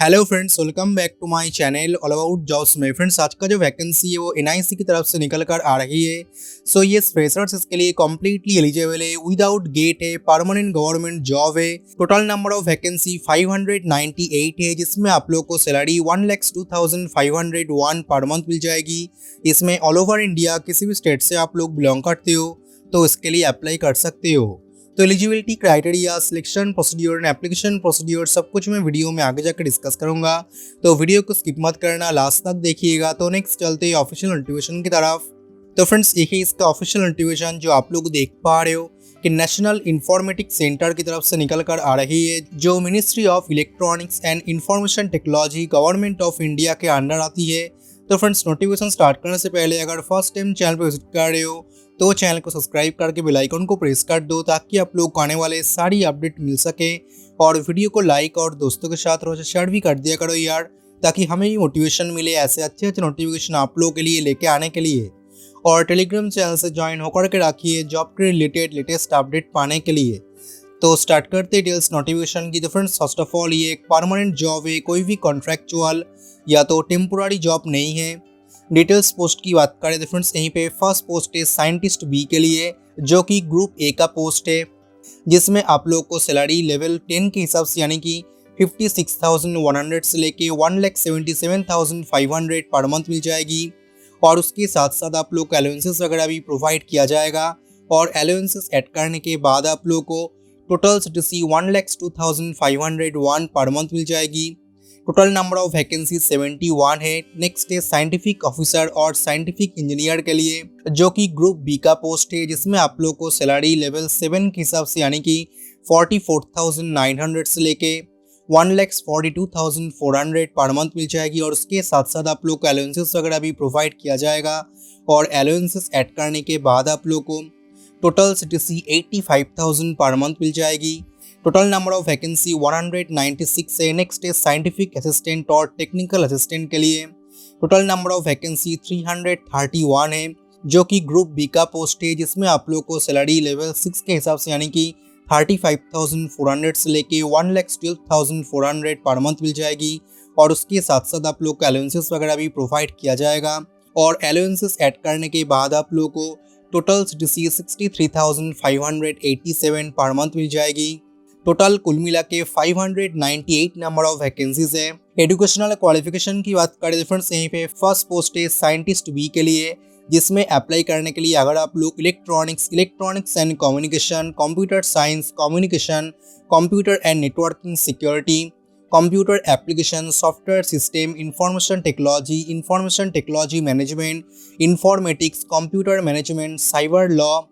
Hello friends, welcome back to my channel all about jobs में। Friends, आज का जो वैकेंसी है वो एनआईसी की तरफ से निकल कर आ रही है। सो ये फ्रेशर्स इसके लिए कम्प्लीटली एलिजिबल है, विदाउट गेट है, परमानेंट गवर्नमेंट जॉब है। टोटल नंबर ऑफ वैकेंसी 598 है, जिसमें आप लोग को सैलरी 1,02,501 पर मंथ मिल जाएगी। इसमें ऑल ओवर इंडिया किसी भी स्टेट से आप लोग बिलोंग करते हो तो इसके लिए अप्लाई कर सकते हो। तो eligibility criteria, selection procedure and application procedure सब कुछ मैं वीडियो में आगे जाकर डिस्कस करूंगा, तो वीडियो को स्किप मत करना, लास्ट तक देखिएगा। तो नेक्स्ट चलते हैं ऑफिशियल नोटिफिकेशन की तरफ। तो फ्रेंड्स, यही इसका ऑफिशियल नोटिफिकेशन जो आप लोग देख पा रहे हो कि नेशनल इंफॉर्मेटिक्स सेंटर की तरफ से निकल कर आ रही है, जो ministry of electronics and information technology government of India के अंडर आती है। तो फ्रेंड्स, नोटिफिकेशन स्टार्ट करने से पहले अगर फर्स्ट टाइम चैनल पर विजिट कर रहे हो तो चैनल को सब्सक्राइब करके बेल आइकन को प्रेस कर दो, ताकि आप लोग को आने वाले सारी अपडेट मिल सके। और वीडियो को लाइक और दोस्तों के साथ रोज शेयर भी कर दिया करो यार, ताकि हमें भी मोटिवेशन मिले ऐसे अच्छे अच्छे नोटिफिकेशन आप लोगों के लिए लेके आने के लिए। और टेलीग्राम चैनल से ज्वाइन होकर के रखिए जॉब के रिलेटेड लेटेस्ट अपडेट पाने के लिए। तो स्टार्ट करते डिटेल्स नोटिफिकेशन की। तो फ्रेंड्स, फर्स्ट ऑफ ऑल ये एक परमानेंट जॉब है, कोई भी कॉन्ट्रैक्चुअल या तो टेम्पोररी जॉब नहीं है। डिटेल्स पोस्ट की बात करें तो फ्रेंड्स, यहीं पे फर्स्ट पोस्ट है साइंटिस्ट बी के लिए, जो कि ग्रुप ए का पोस्ट है, जिसमें आप लोग को सैलरी लेवल 10 के हिसाब से यानी कि 56,100 से लेके 1,77,500 पर मंथ मिल जाएगी। और उसके साथ साथ आप लोग को अलाउंसेस वगैरह भी प्रोवाइड किया जाएगा। और अलाउंसेस ऐड करने के बाद आप लोग को टोटल सीटीसी 1,02,501 पर मंथ मिल जाएगी। टोटल नंबर ऑफ वैकेंसी 71 है। नेक्स्ट है साइंटिफिक ऑफिसर और साइंटिफिक इंजीनियर के लिए, जो कि ग्रुप बी का पोस्ट है, जिसमें आप लोग को सैलरी लेवल 7 के हिसाब से यानी कि 44,900 से लेके 1,42,400 पर मंथ मिल जाएगी। और उसके साथ साथ आप लोग को अलाउंसेस वगैरह भी प्रोवाइड किया जाएगा। और अलाउंसेस ऐड करने के बाद आप लोग को टोटल सीटीसी 85,000 पर मंथ मिल जाएगी। टोटल नंबर ऑफ वैकेंसी 196 है। नेक्स्ट है साइंटिफिक असिस्टेंट और टेक्निकल असिस्टेंट के लिए, टोटल नंबर ऑफ वैकेंसी 331 है, जो कि ग्रुप बी का पोस्ट है, जिसमें आप लोग को सैलरी लेवल 6 के हिसाब से यानी कि 35,400 से लेके 1,12,400 पर मंथ मिल जाएगी। और उसके साथ साथ आप लोग को अलाउंसेस वगैरह भी प्रोवाइड किया जाएगा। और अलाउंसेस ऐड करने के बाद आप लोग को टोटल सीटीसी 63,587 पर मंथ मिल जाएगी। टोटल कुल मिला के 598 नंबर ऑफ वैकेंसीज है। एजुकेशनल क्वालिफिकेशन की बात करें तो फ्रेंड्स, यहीं पे फर्स्ट पोस्ट है साइंटिस्ट बी के लिए, जिसमें अप्लाई करने के लिए अगर आप लोग electronics and communication, computer science, communication, computer and networking security, computer application, software system, information technology management, informatics, computer management, cyber law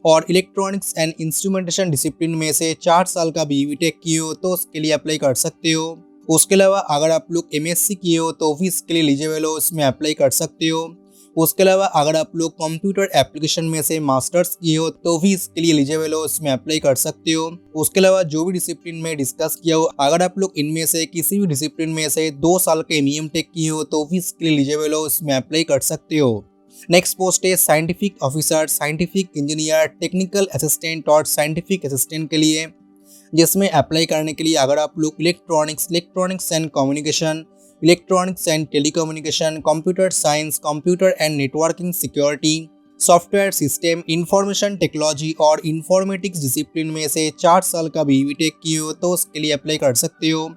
और इलेक्ट्रॉनिक्स एंड इंस्ट्रूमेंटेशन डिसिप्लिन में से 4 साल का बीटेक किए हो तो उसके लिए अप्लाई कर सकते हो। उसके अलावा अगर आप लोग एमएससी किए हो तो भी इसके लिए एलिजिबल हो, इसमें अप्लाई कर सकते हो। उसके अलावा अगर आप लोग कंप्यूटर एप्लीकेशन में से मास्टर्स किए हो तो भी इसके लिए एलिजिबल हो, इसमें अप्लाई कर सकते हो। उसके अलावा जो भी डिसिप्लिन में डिस्कस किया हो, अगर आप लोग इनमें से किसी भी डिसिप्लिन में से 2 साल के एमईएम टेक किए हो तो भी इसके लिए एलिजिबल हो, इसमें अप्लाई कर सकते हो। नेक्स्ट पोस्ट है scientific officer, scientific engineer, technical assistant और साइंटिफिक असिस्टेंट के लिए, जिसमें अप्लाई करने के लिए अगर आप लोग electronics and communication, electronics and telecommunication, computer science, computer and networking security, software system, information technology और इंफॉर्मेटिक्स डिसिप्लिन में से 4 साल का बीटेक किए हो तो उसके लिए अप्लाई कर सकते हो।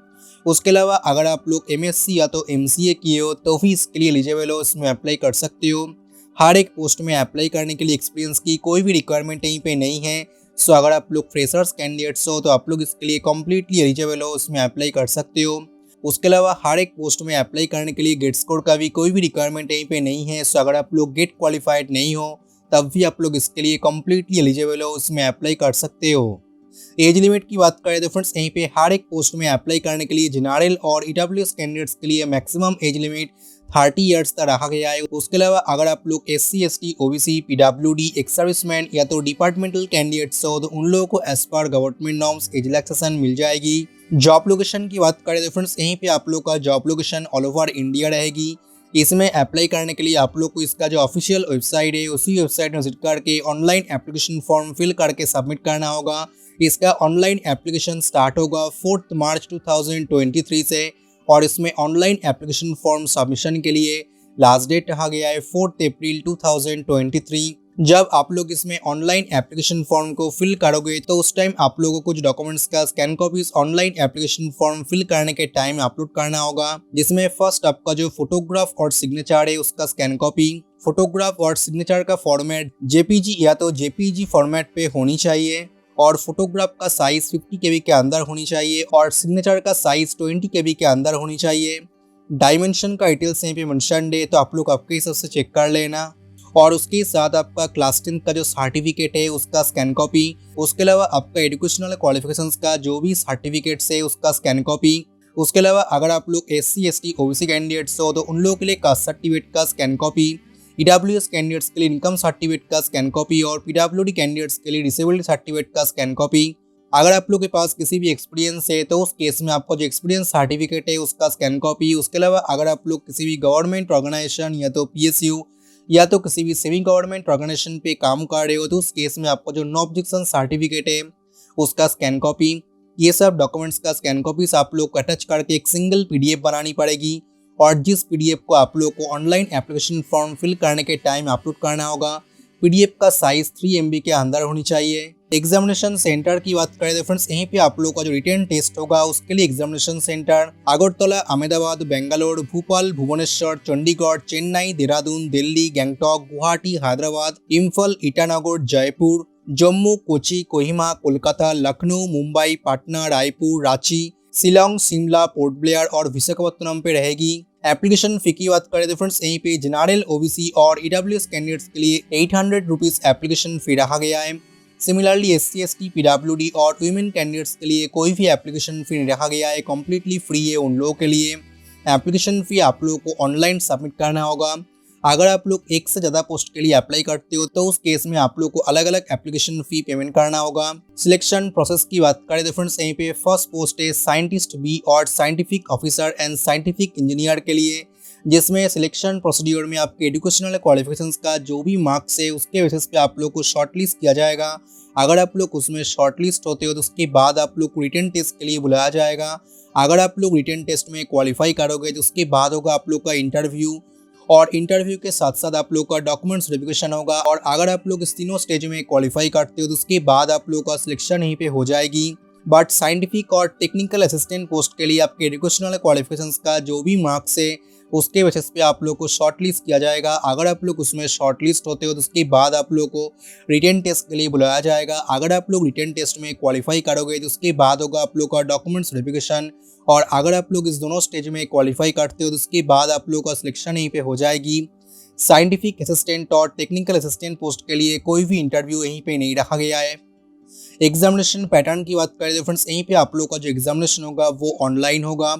उसके अलावा अगर आप लोग एमएससी या तो एमसीए किए हो तो भी इसके लिए एलिजिबल हो, इसमें अप्लाई कर सकते हो। हर एक पोस्ट में अप्लाई करने के लिए एक्सपीरियंस की कोई भी रिक्वायरमेंट यहीं पे नहीं है। सो अगर आप लोग फ्रेशर्स कैंडिडेट्स हो तो आप लोग इसके लिए कम्प्लीटली एलिजिबल हो, उसमें अप्लाई कर सकते हो। उसके अलावा हर एक पोस्ट में अप्लाई करने के लिए गेट स्कोर का भी कोई भी रिक्वायरमेंट यहीं पे नहीं है। सो अगर आप लोग गेट क्वालिफाइड नहीं हो तब भी आप लोग इसके लिए कम्प्लीटली एलिजिबल हो, उसमें अप्लाई कर सकते हो। एज लिमिट की बात करें तो फ्रेंड्स, यहीं पे हर एक पोस्ट में अप्लाई करने के लिए जनरल और ईडब्ल्यूएस कैंडिडेट्स के लिए मैक्सिमम एज लिमिट 30 ईयर्स तक रखा गया है। उसके अलावा अगर आप लोग SC, ST, OBC, PWD, ex serviceman या तो डिपार्टमेंटल कैंडिडेट्स हो तो उन लोगों को एज पर गवर्नमेंट नॉर्म्स एज रिलैक्सेशन मिल जाएगी। जॉब लोकेशन की बात करें तो फ्रेंड्स, यहीं पे आप लोग का job location all over India रहेगी। इसमें अप्लाई करने के लिए आप लोग को इसका जो ऑफिशियल वेबसाइट है उसी वेबसाइट में विजिट करके ऑनलाइन एप्लीकेशन फॉर्म फिल करके सबमिट करना होगा। इसका ऑनलाइन एप्लीकेशन स्टार्ट होगा 4 मार्च 2023 से और इसमें ऑनलाइन एप्लीकेशन फॉर्म सबमिशन के लिए लास्ट डेट रखा गया है 4 अप्रैल 2023। जब आप लोग इसमें ऑनलाइन एप्लीकेशन फॉर्म को फिल करोगे तो उस टाइम आप लोगों को कुछ डॉक्यूमेंट्स का scan copies online application form fill करने के टाइम अपलोड करना होगा, जिसमें फर्स्ट आपका जो फोटोग्राफ और सिग्नेचर है उसका स्कैन कॉपी। फोटोग्राफ और सिग्नेचर का फॉर्मेट जेपीजी या तो जेपीजी फॉर्मेट पे होनी चाहिए और फोटोग्राफ का साइज 50 KB के अंदर होनी चाहिए और सिग्नेचर का साइज 20 KB के अंदर होनी चाहिए। डायमेंशन का डिटेल्स यहीं पे मेंशन है तो आप लोग आपके हिसाब से चेक कर लेना। और उसके साथ आपका क्लास 10 का जो सर्टिफिकेट है उसका स्कैन कॉपी, उसके अलावा आपका एजुकेशनल क्वालिफिकेशंस का जो भी सर्टिफिकेट्स है उसका स्कैन कॉपी। उसके अलावा अगर आप लोग SC ST OBC कैंडिडेट्स हो तो उन लोगों के लिए कास्ट सर्टिफिकेट का स्कैन कॉपी, EWS कैंडिडेट्स के लिए इनकम सर्टिफिकेट का स्कैन कॉपी और PWD कैंडिडेट्स के लिए डिसेबिलिटी सर्टिफिकेट का स्कैन कॉपी। अगर आप लोग के पास किसी भी एक्सपीरियंस है तो उस केस में आपका जो एक्सपीरियंस सर्टिफिकेट है उसका स्कैन कॉपी। उसके अलावा अगर आप लोग किसी भी गवर्नमेंट ऑर्गेनाइजेशन या तो PSU या तो किसी भी सेमी गवर्नमेंट ऑर्गेनाइजेशन पे काम कर रहे हो तो उस केस में आपका जो नो ऑब्जेक्शन सर्टिफिकेट है उसका स्कैन कॉपी। ये सब डॉक्यूमेंट्स का स्कैन कॉपीज आप लोग को अटैच करके एक सिंगल PDF बनानी पड़ेगी और जिस PDF को आप लोग को ऑनलाइन एप्लीकेशन फॉर्म फिल करने के टाइम अपलोड करना होगा, PDF का साइज 3 MB के अंदर होनी चाहिए। एग्जामिनेशन सेंटर की बात करें तो फ्रेंड्स यहीं पे आप लोगों का जो रिटन टेस्ट होगा उसके लिए एग्जामिनेशन सेंटर अगरतला, अहमदाबाद, बेंगलोर, भोपाल, भुवनेश्वर, चंडीगढ़, चेन्नई, देहरादून, दिल्ली, गैंगटॉक, गुवाहाटी, हैदराबाद, इम्फल, ईटानगर, जयपुर, जम्मू, कोची, कोहिमा, कोलकाता, लखनऊ, मुंबई, पटना, रायपुर, रांची, शिलोंग, शिमला, पोर्ट ब्लेयर और विशाखापत्तनम पे रहेगी। एप्लीकेशन फी की बात करें तो फ्रेंड्स यहीं पे जनरल, OBC और EWS कैंडिडेट्स के लिए 800 रुपीज एप्लीकेशन फी रखा गया है। सिमिलरली SC ST PWD और वुमेन कैंडिडेट्स के लिए कोई भी एप्लीकेशन फी नहीं रखा गया है, कम्प्लीटली फ्री है उन लोगों के लिए। एप्लीकेशन फी आप लोगों को ऑनलाइन सबमिट करना होगा। अगर आप लोग एक से ज़्यादा पोस्ट के लिए अप्लाई करते हो तो उस केस में आप लोग को अलग अलग एप्लीकेशन फी पेमेंट करना होगा। सिलेक्शन प्रोसेस की बात करें तो फ्रेंड्स यहीं पे फर्स्ट पोस्ट है साइंटिस्ट B और scientific officer and scientific engineer के लिए, जिसमें सिलेक्शन प्रोसीड्यूर में आपके एजुकेशनल क्वालिफिकेशंस का जो भी मार्क्स है उसके बेसिस पे आप लोग को शॉर्टलिस्ट किया जाएगा। अगर आप लोग उसमें शॉर्टलिस्ट होते हो तो उसके बाद आप लोग को रिटन टेस्ट के लिए बुलाया जाएगा। अगर आप लोग रिटन टेस्ट में क्वालिफाई करोगे तो उसके बाद होगा आप लोग का इंटरव्यू और इंटरव्यू के साथ साथ आप लोग का डॉक्यूमेंट्स वेरिफिकेशन होगा। और अगर आप लोग इस तीनों स्टेज में क्वालिफाई करते हो तो उसके बाद आप लोग का सिलेक्शन यहीं पे हो जाएगी। बट साइंटिफिक और टेक्निकल असिस्टेंट पोस्ट के लिए आपके एजुकेशनल क्वालिफिकेशंस का जो भी मार्क्स है उसके बेसिस पे आप लोग को शॉर्टलिस्ट किया जाएगा। अगर आप लोग उसमें शॉर्टलिस्ट होते हो तो उसके बाद आप लोग को रिटन टेस्ट के लिए बुलाया जाएगा। अगर आप लोग रिटन टेस्ट में क्वालिफाई करोगे तो उसके बाद होगा आप लोग का डॉक्यूमेंट्स वेरिफिकेशन और अगर आप लोग इस दोनों स्टेज में क्वालिफाई करते हो तो उसके बाद आप लोग का सिलेक्शन यहीं पे हो जाएगी। साइंटिफिक असिस्टेंट और टेक्निकल असिस्टेंट पोस्ट के लिए कोई भी इंटरव्यू यहीं पे नहीं रखा गया है। एग्जामिनेशन पैटर्न की बात करें तो फ्रेंड्स यहीं पे आप लोग का जो एग्जामिनेशन होगा वो ऑनलाइन होगा।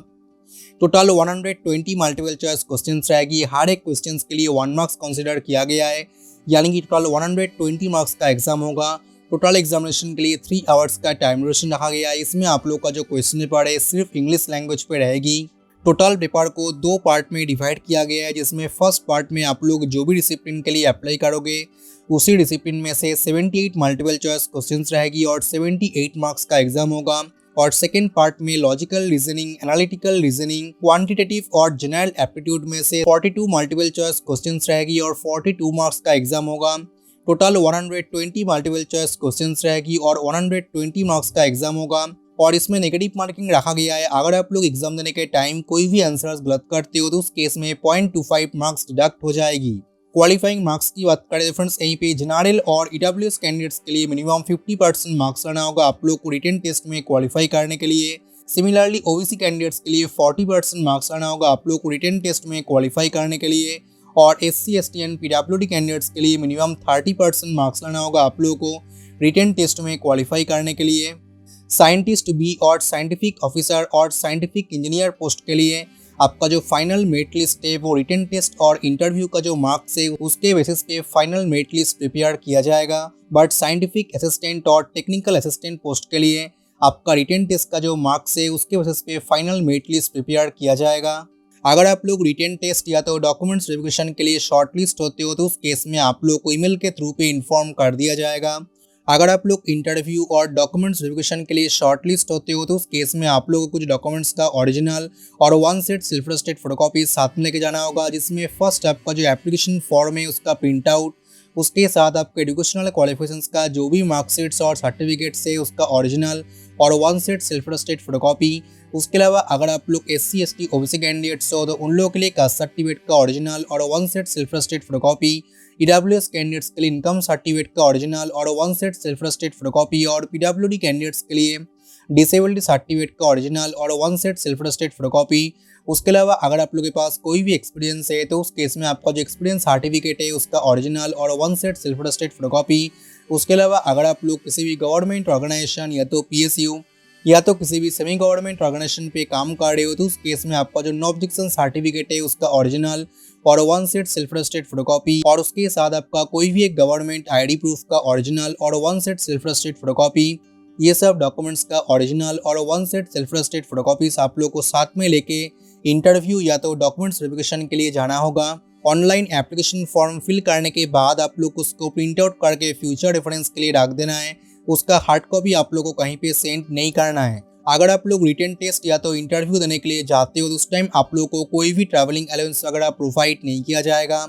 टोटल 120 मल्टीपल चॉइस क्वेश्चंस रहेगी। हर एक क्वेश्चंस के लिए 1 मार्क्स कंसीडर किया गया है, यानी कि टोटल 120 मार्क्स का एग्जाम होगा। टोटल एग्जामिनेशन के लिए 3 आवर्स का टाइम ड्यूरेशन रखा गया है। इसमें आप लोग का जो क्वेश्चन पेपर है सिर्फ इंग्लिश लैंग्वेज पे रहेगी। टोटल पेपर को 2 पार्ट में डिवाइड किया गया है, जिसमें फर्स्ट पार्ट में आप लोग जो भी डिसिप्लिन के लिए अप्लाई करोगे उसी डिसिप्लिन में से 78 मल्टीपल चॉइस क्वेश्चंस रहेगी और 78 मार्क्स का एग्जाम होगा। और सेकेंड पार्ट में logical reasoning, analytical reasoning, quantitative और जनरल एप्टीट्यूड में से 42 मल्टीपल चॉइस क्वेश्चंस रहेगी और 42 मार्क्स का एग्जाम होगा। टोटल 120 मल्टीपल चॉइस क्वेश्चंस रहेगी और 120 मार्क्स का एग्जाम होगा। और इसमें नेगेटिव मार्किंग रखा गया है। अगर आप लोग एग्जाम देने के टाइम कोई भी आंसर्स गलत करते हो तो उस केस में 0.25 मार्क्स डिडक्ट हो जाएगी। क्वालिफाइंग मार्क्स की बात करें तो फ्रेंड्स यहीं पे जनरल और EWS कैंडिडेट्स के लिए मिनिमम 50% मार्क्स लाना होगा आप लोग को रिटन टेस्ट में क्वालिफाई करने के लिए। सिमिलरली OBC कैंडिडेट्स के लिए 40% मार्क्स लाना होगा आप लोग को रिटन टेस्ट में क्वालिफाई करने के लिए। और SC ST and PWD candidates के लिए मिनिमम 30% मार्क्स लाना होगा आप लोगों को रिटन टेस्ट में क्वालिफाई करने के लिए। साइंटिस्ट B और साइंटिफिक ऑफिसर और साइंटिफिक इंजीनियर पोस्ट के लिए आपका जो फाइनल मेरिट लिस्ट है वो रिटन टेस्ट और इंटरव्यू का जो मार्क्स है उसके बेसिस पे फाइनल मेरिट लिस्ट प्रिपेयर किया जाएगा। बट साइंटिफिक असिस्टेंट और टेक्निकल असिस्टेंट पोस्ट के लिए आपका रिटन टेस्ट का जो मार्क्स है उसके बेसिस पे फाइनल मेरिट लिस्ट प्रिपेयर किया जाएगा। अगर आप लोग रिटन टेस्ट या तो डॉक्यूमेंट्स वेरिफिकेशन के लिए शॉर्ट लिस्ट होते हो तो उस केस में आप लोग को ईमेल के थ्रू पे इन्फॉर्म कर दिया जाएगा। अगर आप लोग इंटरव्यू और डॉक्यूमेंट्स वेरिफिकेशन के लिए शॉर्टलिस्ट होते हो तो उस केस में आप लोगों को कुछ डॉक्यूमेंट्स का ओरिजिनल और 1 सेट सेल्फ अटेस्टेड फोटोकॉपी साथ में लेके जाना होगा, जिसमें फर्स्ट आपका जो एप्लीकेशन फॉर्म है उसका प्रिंट आउट, उसके साथ आपके एजुकेशनल क्वालिफिकेशंस का जो भी मार्कशीट्स और सर्टिफिकेट्स है उसका ओरिजिनल और 1 सेट सेल्फ अटेस्टेड फोटोकॉपी। उसके अलावा अगर आप लोग SC ST OBC कैंडिडेट्स हो तो उन लोगों के लिए कास्ट सर्टिफिकेट का ओरिजिनल और 1 set self attested photocopy, EWS candidates के लिए इनकम सर्टिफिकेट का ओरिजिनल और 1 सेट सेल्फ अटेस्टेड फोटोकॉपी और PWD कैंडिडेट्स के लिए डिसेबिलिटी सर्टिफिकेट का ओरिजिनल और 1 सेट सेल्फ अटेस्टेड फोटोकॉपी। उसके अलावा अगर आप लोगों के पास कोई भी एक्सपीरियंस है तो उस केस में आपका जो एक्सपीरियंस सर्टिफिकेट है उसका ओरिजिनल और 1 सेट सेल्फ अटेस्टेड फोटोकॉपी। उसके अलावा अगर आप लोग किसी भी गवर्नमेंट ऑर्गेनाइजेशन या तो PSU या तो किसी भी सेमी गवर्नमेंट ऑर्गेनाइजेशन पे काम कर रहे हो तो उस केस में आपका जो नो ऑब्जेक्शन सर्टिफिकेट है उसका ओरिजिनल और 1 सेट सेल्फ अटेस्टेड फोटोकॉपी और उसके साथ आपका कोई भी एक गवर्नमेंट ID प्रूफ का ओरिजिनल और 1 सेट सेल्फ अटेस्टेड फोटोकॉपी, ये सब डॉक्यूमेंट्स का ओरिजिनल और 1 सेट सेल्फ अटेस्टेड फोटोकॉपीज आप लोग को साथ में लेके इंटरव्यू या तो डॉक्यूमेंट्स वेरिफिकेशन के लिए जाना होगा। ऑनलाइन एप्लीकेशन फॉर्म फिल करने के बाद आप लोग उसको प्रिंट आउट करके फ्यूचर रेफरेंस के लिए रख देना है, उसका हार्ड कॉपी आप लोग को कहीं पे सेंड नहीं करना है। अगर आप लोग रिटन टेस्ट या तो इंटरव्यू देने के लिए जाते हो तो उस टाइम आप लोग को कोई भी ट्रैवलिंग अलाउंस वगैरह प्रोवाइड नहीं किया जाएगा।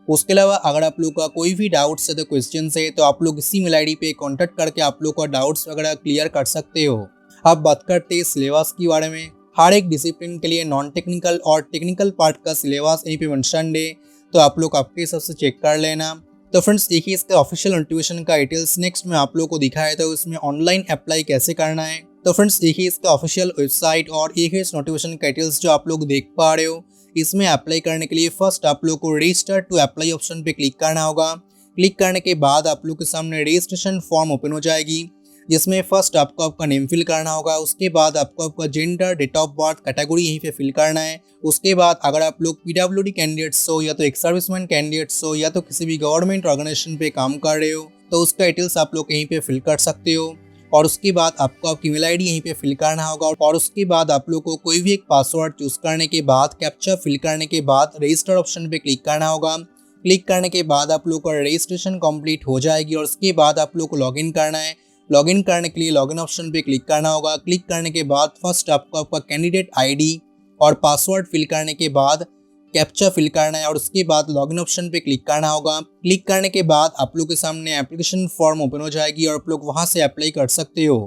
उसके अलावा अगर आप लोग का कोई भी डाउट्स है तो क्वेश्चन है तो आप लोग इसी मेल ID पे कॉन्टैक्ट करके आप लोग का डाउट्स वगैरह क्लियर कर सकते हो। अब बात करते हैं सिलेबस के बारे में। हर एक डिसिप्लिन के लिए नॉन टेक्निकल और टेक्निकल पार्ट का सिलेबस यहीं पे मेंशन है, तो आप लोग आपके हिसाब से चेक कर लेना। तो फ्रेंड्स देखिए इसका ऑफिशियल नोटिफिकेशन का डिटेल्स नेक्स्ट में आप लोग को दिखाया था, इसमें ऑनलाइन अप्लाई कैसे करना है। तो फ्रेंड्स देखिए इसका ऑफिशियल वेबसाइट और एक है इस नोटिफिकेशन का डिटेल्स जो आप लोग देख पा रहे हो। इसमें अप्लाई करने के लिए फर्स्ट आप लोग को रजिस्टर टू अप्लाई ऑप्शन पे क्लिक करना होगा। क्लिक करने के बाद आप लोग के सामने रजिस्ट्रेशन फॉर्म ओपन हो जाएगी, जिसमें फर्स्ट आपको आपका नेम फिल करना होगा। उसके बाद आपको आपका gender, date of birth, category यहीं पे फिल करना है। उसके बाद अगर आप लोग PWD कैंडिडेट्स हो या तो एक सर्विसमैन कैंडिडेट्स हो या तो किसी भी गवर्नमेंट ऑर्गेनाइजेशन पे काम कर रहे हो तो उसका डिटेल्स आप लोग यहीं पे फिल कर सकते हो। और उसके बाद आपको आपकी मेल ID यहीं पे फिल करना होगा और उसके बाद आप लोग को कोई भी एक पासवर्ड चूज करने के बाद कैप्चा फिल करने के बाद रजिस्टर ऑप्शन पे क्लिक करना होगा। क्लिक करने के बाद आप लोग का रजिस्ट्रेशन कंप्लीट हो जाएगी और उसके बाद आप लोग को लॉगिन करना है। लॉगिन करने के लिए लॉगिन ऑप्शन पे क्लिक करना होगा। क्लिक करने के बाद फर्स्ट आपको आपका कैंडिडेट ID और पासवर्ड फिल करने के बाद कैप्चा फिल करना है और उसके बाद लॉगिन ऑप्शन पे क्लिक करना होगा। क्लिक करने के बाद आप लोग के सामने एप्लीकेशन फॉर्म ओपन हो जाएगी और आप लोग वहां से अप्लाई कर सकते हो।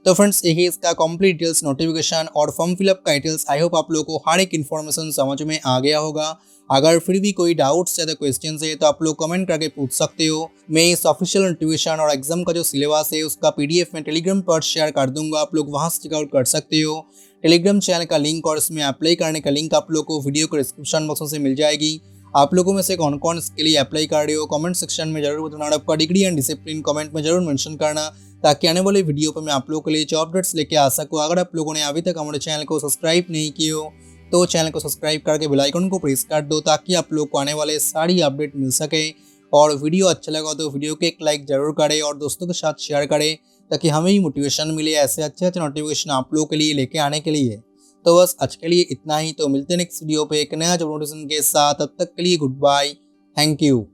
तो फ्रेंड्स यही इसका कंप्लीट डिटेल्स, नोटिफिकेशन और फॉर्म फिलअप का डिटेल्स। आई होप आप लोगों को हर एक इन्फॉर्मेशन समझ में आ गया होगा। अगर फिर भी कोई डाउट्स या क्वेश्चन है तो आप लोग कमेंट करके पूछ सकते हो। मैं इस ऑफिशियल नोटिफिकेशन और एग्जाम का जो सिलेबस है उसका PDF में टेलीग्राम पर शेयर कर दूंगा, आप लोग वहां से चेकआउट कर सकते हो। टेलीग्राम चैनल का लिंक और इसमें अप्लाई करने का लिंक आप लोग को वीडियो के डिस्क्रिप्शन बॉक्स से मिल जाएगी। आप लोगों में से कौन कौन इसके लिए अप्लाई कर रहे हो कमेंट सेक्शन में जरूर बताना। आपका डिग्री एंड डिसिप्लिन कमेंट में जरूर मेंशन करना, ताकि आने वाले वीडियो पर मैं आप लोगों के लिए जॉब अपडेट्स लेके आ सकूँ। अगर आप लोगों ने अभी तक हमारे चैनल को सब्सक्राइब नहीं किए हो तो चैनल को सब्सक्राइब करके बेल आइकन को प्रेस कर दो, ताकि आप लोग को आने वाले सारी अपडेट मिल सके। और वीडियो अच्छा लगा तो वीडियो को एक लाइक जरूर करें और दोस्तों के साथ शेयर करें, ताकि हमें भी मोटिवेशन मिले ऐसे अच्छे अच्छे नोटिफिकेशन आप लोगों के लिए लेके आने के लिए। तो बस आज के लिए इतना ही, तो मिलते हैं नेक्स्ट वीडियो पे एक नया जॉब नोटिफिकेशन के साथ। तब तक के लिए गुड बाय, थैंक यू।